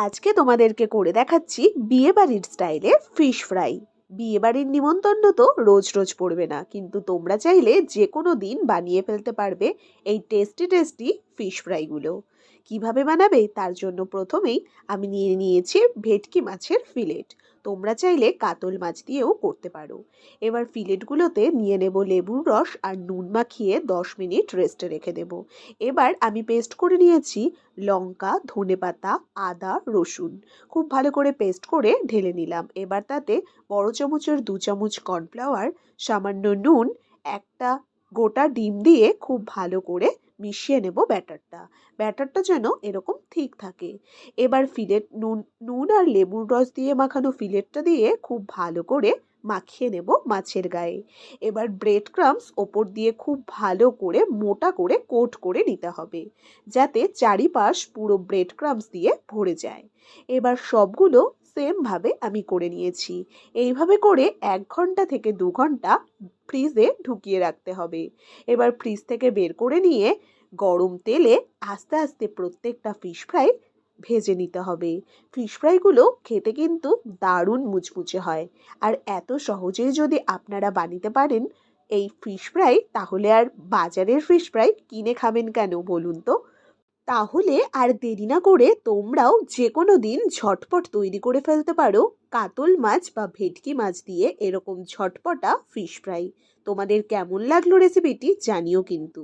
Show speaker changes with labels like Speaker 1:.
Speaker 1: আজকে তোমাদেরকে করে দেখাচ্ছি বিয়েবাড়ির স্টাইলে ফিশ ফ্রাই। বিয়েবাড়ির নিমন্ত্রণ তো রোজ রোজ পড়বে না, কিন্তু তোমরা চাইলে যে কোনো দিন বানিয়ে ফেলতে পারবে এই টেস্টি টেস্টি ফিশ ফ্রাইগুলো। কিভাবে বানাবে তার জন্য প্রথমেই আমি নিয়ে নিয়েছি ভেটকি মাছের ফিলেট। তোমরা চাইলে কাতল মাছ দিয়েও করতে পারো। এবার ফিলেটগুলোতে নিয়ে নেব লেবুর রস আর নুন মাখিয়ে 10 মিনিট রেস্টে রেখে দেব। এবার আমি পেস্ট করে নিয়েছি লঙ্কা, ধনেপাতা, আদা, রসুন। খুব ভালো করে পেস্ট করে ঢেলে নিলাম। এবার তাতে বড় চামচের 2 চামচ কর্নফ্লাওয়ার, সামান্য নুন, একটা গোটা ডিম দিয়ে খুব ভালো করে মিশিয়ে নেব ব্যাটারটা। ব্যাটারটা যেন এরকম ঠিক থাকে। এবার ফিলেট নুন আর লেবুর রস দিয়ে মাখানো ফিলেটটা দিয়ে খুব ভালো করে মাখিয়ে নেব মাছের গায়ে। এবার ব্রেড ক্রাম্বস ওপর দিয়ে খুব ভালো করে মোটা করে কোট করে নিতে হবে, যাতে চারিপাশ পুরো ব্রেড ক্রাম্বস দিয়ে ভরে যায়। এবার সবগুলো সেমভাবে আমি করে নিয়েছি। এইভাবে করে 1 ঘন্টা থেকে 2 ঘন্টা ফ্রিজে ঢুকিয়ে রাখতে হবে। এবার ফ্রিজ থেকে বের করে নিয়ে গরম তেলে আস্তে আস্তে প্রত্যেকটা ফিশ ফ্রাই ভেজে নিতে হবে। ফিশ ফ্রাইগুলো খেতে কিন্তু দারুণ মুচমুচে হয়। আর এত সহজেই যদি আপনারা বানাতে পারেন এই ফিশ ফ্রাই, তাহলে আর বাজারের ফিশ ফ্রাই কিনে খাবেন কেন বলুন তো? তাহলে আর দেরি না করে তোমরাও যে কোনো দিন ঝটপট তৈরি করে ফেলতে পারো কাতল মাছ বা ভেটকি মাছ দিয়ে এরকম ঝটপটা ফিশ ফ্রাই। তোমাদের কেমন লাগলো রেসিপিটি জানিও কিন্তু।